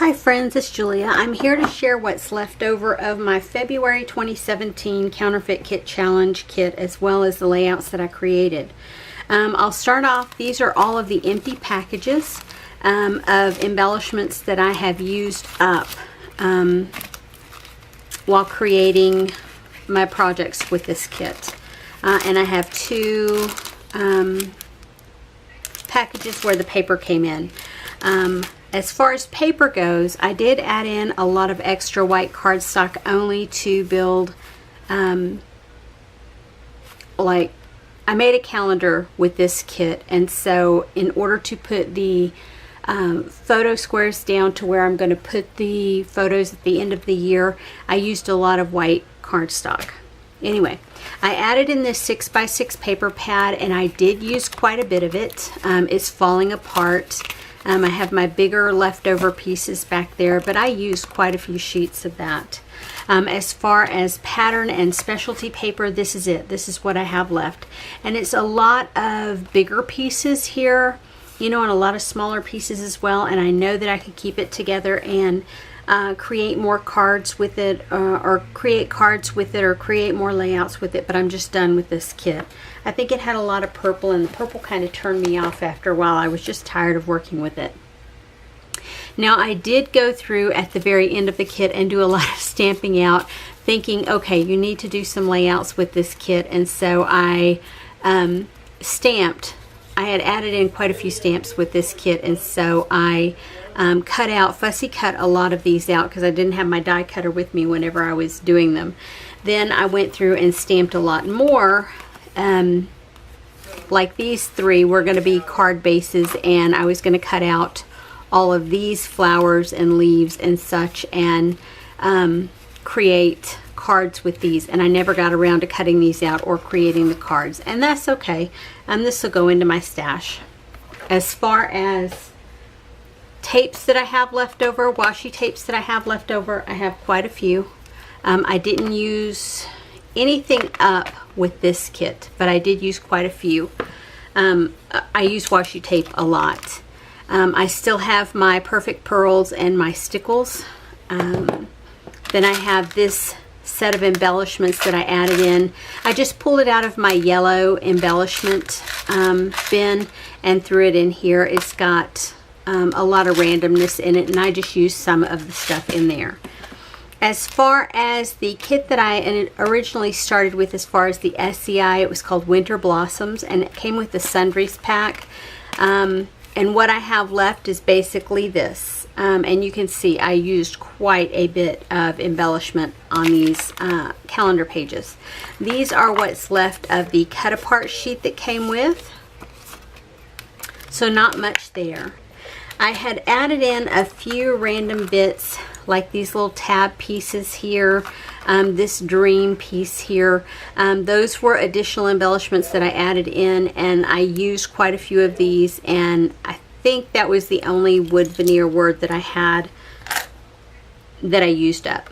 Hi friends, it's Julia. I'm here to share what's left over of my February 2017 Counterfeit Kit Challenge kit, as well as the layouts that I created. I'll start off, these are all of the empty packages of embellishments that I have used up while creating my projects with this kit. And I have two packages where the paper came in. As far as paper goes, I did add in a lot of extra white cardstock only to build, like, I made a calendar with this kit, and so in order to put the photo squares down to where I'm going to put the photos at the end of the year, I used a lot of white cardstock. Anyway, I added in this 6x6 paper pad, and I did use quite a bit of it. It's falling apart. I have my bigger leftover pieces back there, but I used quite a few sheets of that. As far as pattern and specialty paper, this is it. This is what I have left. And it's a lot of bigger pieces here, you know, and a lot of smaller pieces as well. And I know that I could keep it together and create more cards with it, or create cards with it, or create more layouts with it, but I'm just done with this kit. I think it had a lot of purple, and the purple kind of turned me off after a while. I was just tired of working with it. Now, I did go through at the very end of the kit and do a lot of stamping out, thinking, okay, you need to do some layouts with this kit, and so I stamped. I had added in quite a few stamps with this kit, and so I fussy cut a lot of these out because I didn't have my die cutter with me whenever I was doing them. Then I went through and stamped a lot more. Like these three were going to be card bases, and I was going to cut out all of these flowers and leaves and such, and create cards with these, and I never got around to cutting these out or creating the cards, and that's okay. This will go into my stash. As far as tapes that I have left over, washi tapes that I have left over, I have quite a few. I didn't use anything up with this kit, but I did use quite a few. I use washi tape a lot. I still have my Perfect Pearls and my stickles. Then I have this set of embellishments that I added in. I just pulled it out of my yellow embellishment bin and threw it in here. It's got a lot of randomness in it, and I just used some of the stuff in there. As far as the kit that I originally started with, as far as the SCI, it was called Winter Blossoms, and it came with the Sundries pack. And what I have left is basically this. And you can see I used quite a bit of embellishment on these calendar pages. These are what's left of the cut apart sheet that came with. So not much there. I had added in a few random bits, like these little tab pieces here, this dream piece here. Those were additional embellishments that I added in, and I used quite a few of these, and I think that was the only wood veneer word that I had that I used up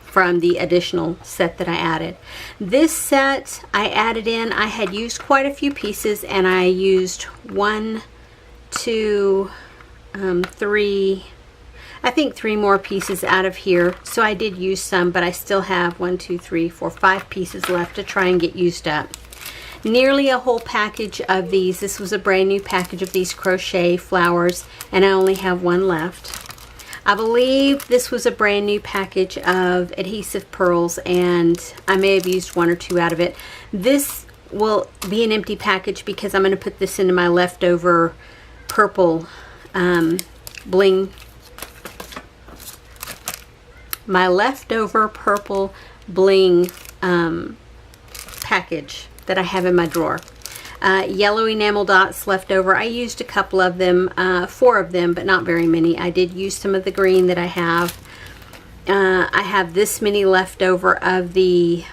from the additional set that I added. This set I added in, I had used quite a few pieces, and I used 1, 2, 3, I think 3 more pieces out of here. So I did use some, but I still have 1, 2, 3, 4, 5 pieces left to try and get used up. Nearly a whole package of these. This was a brand new package of these crochet flowers, and I only have one left. I believe this was a brand new package of adhesive pearls, and I may have used 1 or 2 out of it. This will be an empty package because I'm going to put this into my leftover purple bling. My leftover purple bling package that I have in my drawer. Yellow enamel dots left over. I used a couple of them, 4 of them, but not very many. I did use some of the green that I have. I have this many left over of the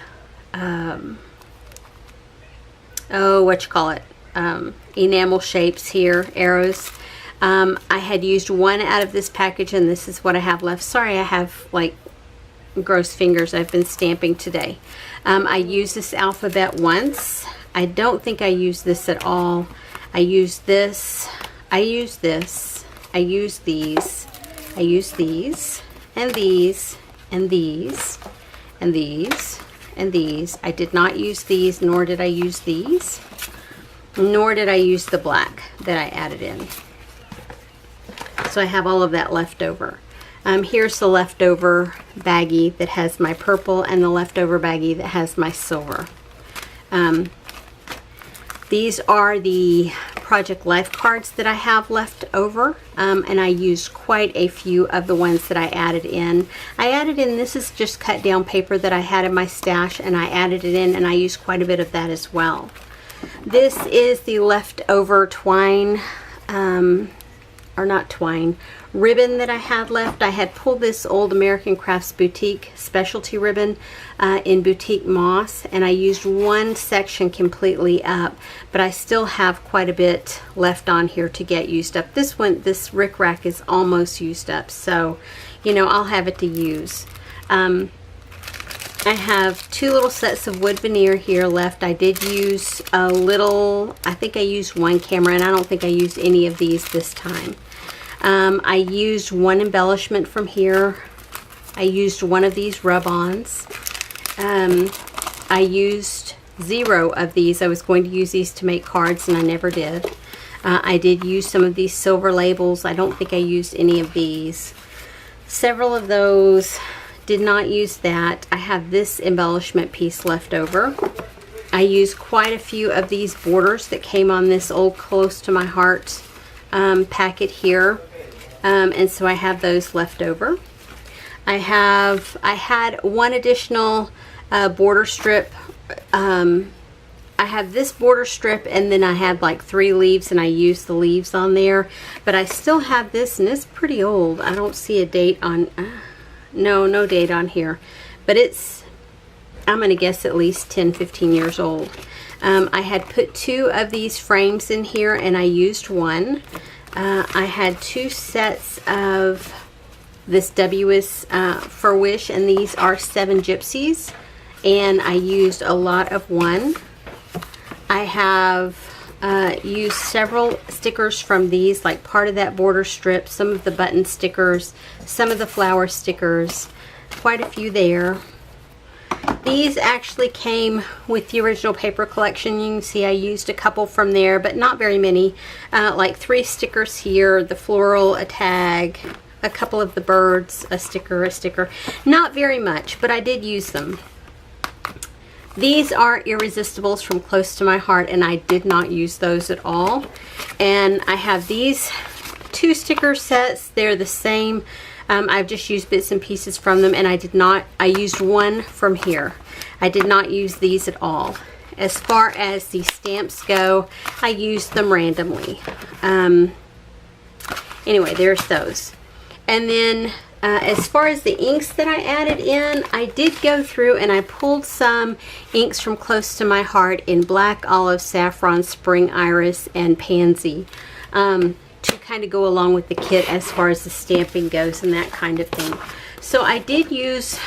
enamel shapes here, arrows. I had used 1 out of this package, and this is what I have left. Sorry, I have like gross fingers. I've been stamping today. I used this alphabet once. I don't think I used this at all. I used this. I used this. I used these. I use these, and these, and these, and these, and these. I did not use these, nor did I use these, nor did I use the black that I added in. So I have all of that left over. Here's the leftover baggie that has my purple and the leftover baggie that has my silver. These are the Project Life cards that I have left over, and I used quite a few of the ones that I added in. This is just cut down paper that I had in my stash, and I added it in, and I used quite a bit of that as well. This is the leftover twine, or not twine, ribbon that I had left. I had pulled this old American Crafts Boutique specialty ribbon in Boutique Moss, and I used one section completely up, but I still have quite a bit left on here to get used up. This rickrack is almost used up, so you know, I'll have it to use. I have 2 little sets of wood veneer here left. I did use a little, I think I used 1 camera, and I don't think I used any of these this time. I used 1 embellishment from here. I used 1 of these rub-ons. I used 0 of these. I was going to use these to make cards, and I never did. I did use some of these silver labels. I don't think I used any of these. Several of those, did not use that. I have this embellishment piece left over. I used quite a few of these borders that came on this old Close to My Heart packet here, and so I have those left over. I had 1 additional border strip. I have this border strip, and then I had like 3 leaves, and I used the leaves on there, but I still have this, and it's pretty old. I don't see a date on no date on here, but it's, I'm gonna guess, at least 10-15 years old. I had put 2 of these frames in here, and I used 1. I had 2 sets of this W is for Wish, and these are 7 Gypsies, and I used a lot of 1. I have used several stickers from these, like part of that border strip, some of the button stickers, some of the flower stickers, quite a few there. These actually came with the original paper collection. You can see I used a couple from there, but not very many. Like 3 stickers here, the floral, a tag, a couple of the birds, a sticker. Not very much, but I did use them. These are Irresistibles from Close to My Heart, and I did not use those at all. And I have these 2 sticker sets. They're the same. I've just used bits and pieces from them, and I used 1 from here. I did not use these at all. As far as the stamps go, I used them randomly. Anyway, there's those. And then as far as the inks that I added in, I did go through and I pulled some inks from Close to My Heart in Black, Olive, Saffron, Spring Iris, and Pansy to kind of go along with the kit as far as the stamping goes and that kind of thing. So I did use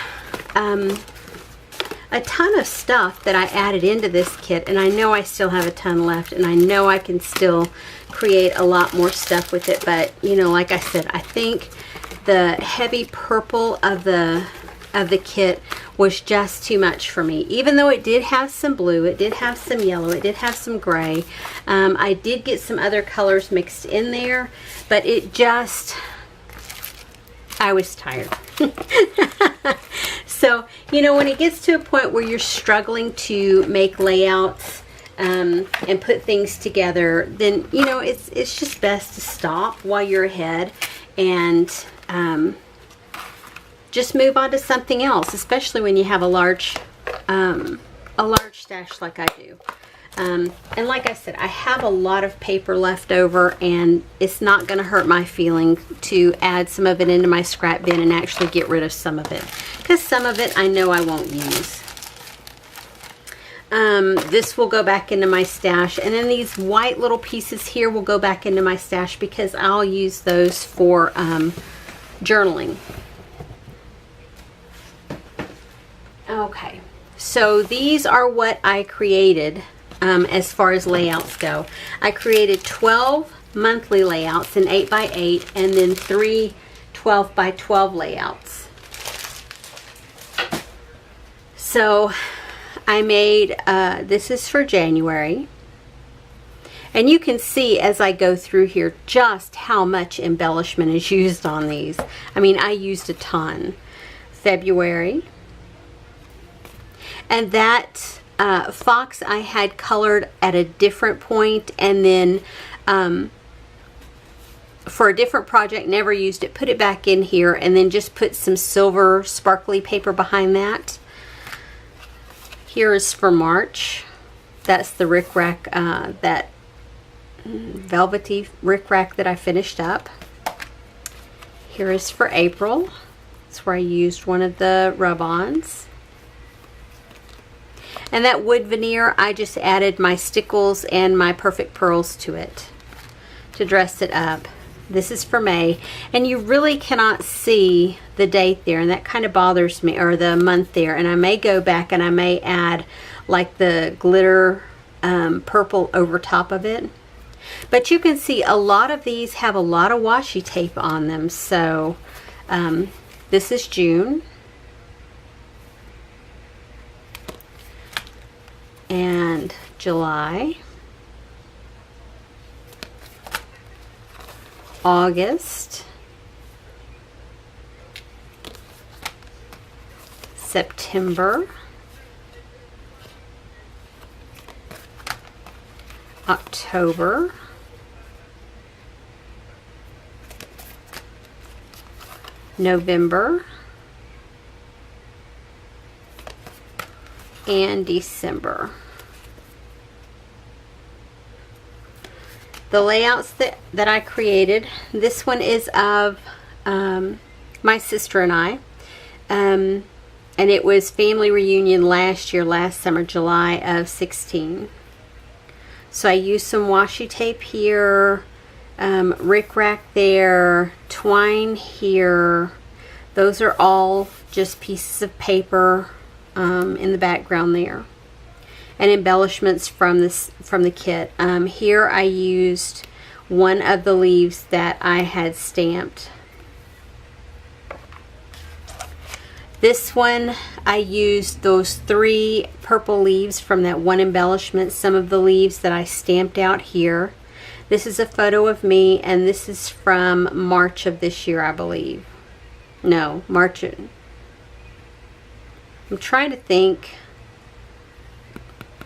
a ton of stuff that I added into this kit, and I know I still have a ton left, and I know I can still create a lot more stuff with it, but you know, like I said, I think the heavy purple of the kit was just too much for me. Even though it did have some blue, it did have some yellow, it did have some gray. I did get some other colors mixed in there, but it just, I was tired. So, you know, when it gets to a point where you're struggling to make layouts and put things together, then, you know, it's just best to stop while you're ahead and just move on to something else, especially when you have a large stash like I do. And like I said, I have a lot of paper left over, and it's not going to hurt my feeling to add some of it into my scrap bin and actually get rid of some of it, because some of it I know I won't use. This will go back into my stash, and then these white little pieces here will go back into my stash because I'll use those for journaling. Okay, so these are what I created as far as layouts go. I created 12 monthly layouts in 8x8, and then 3 12 by 12 layouts. So I made, this is for January. And you can see as I go through here just how much embellishment is used on these. I mean, I used a ton. February. And that fox I had colored at a different point, and then for a different project, never used it, put it back in here, and then just put some silver sparkly paper behind that. Here is for March. That's the rickrack, that velvety rickrack that I finished up. Here is for April. That's where I used one of the rub-ons. And that wood veneer, I just added my stickles and my perfect pearls to it to dress it up. This is for May, and you really cannot see the date there, and that kind of bothers me, or the month there. And I may go back and I may add like the glitter purple over top of it. But you can see a lot of these have a lot of washi tape on them. So this is June. And July. August. September. October. November. And December. The layouts that I created, this one is of my sister and I. And it was family reunion last summer, July of 16. So I used some washi tape here, rickrack there, twine here. Those are all just pieces of paper in the background there, and embellishments from the kit. Here I used one of the leaves that I had stamped. This one I used those 3 purple leaves from that one embellishment, some of the leaves that I stamped out here. This is a photo of me, and this is from March of this year, I believe. No, March. I'm trying to think.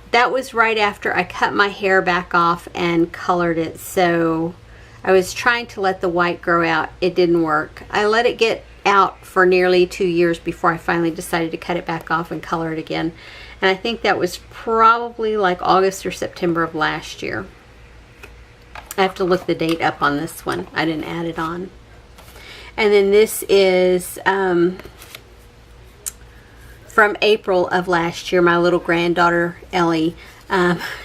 That was right after I cut my hair back off and colored it. So I was trying to let the white grow out. It didn't work. I let it get out for nearly 2 years before I finally decided to cut it back off and color it again. And I think that was probably like August or September of last year. I have to look the date up on this one. I didn't add it on. And then this is from April of last year. My little granddaughter Ellie,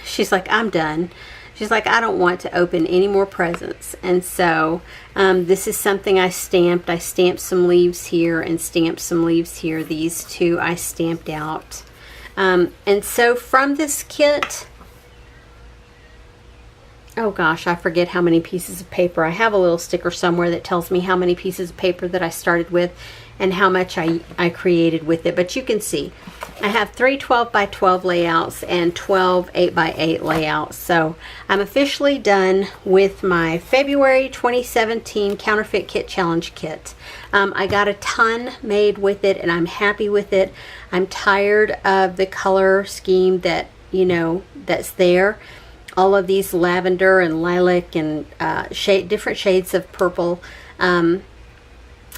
she's like, I'm done. She's like, I don't want to open any more presents. And so this is something I stamped. I stamped some leaves here and stamped some leaves here. These 2 I stamped out. And so from this kit, oh gosh, I forget how many pieces of paper. I have a little sticker somewhere that tells me how many pieces of paper that I started with and how much I created with it. But you can see I have 3 12 by 12 layouts and 12 8 by 8 layouts. So I'm officially done with my February 2017 Counterfeit Kit Challenge kit. I got a ton made with it, and I'm happy with it. I'm tired of the color scheme that, you know, that's there. All of these lavender and lilac and different shades of purple.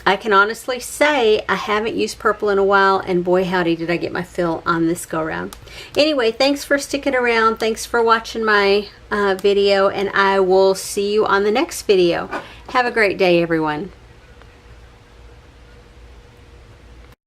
I can honestly say I haven't used purple in a while, and boy howdy did I get my fill on this go round. Anyway, thanks for sticking around. Thanks for watching my video, and I will see you on the next video. Have a great day, everyone.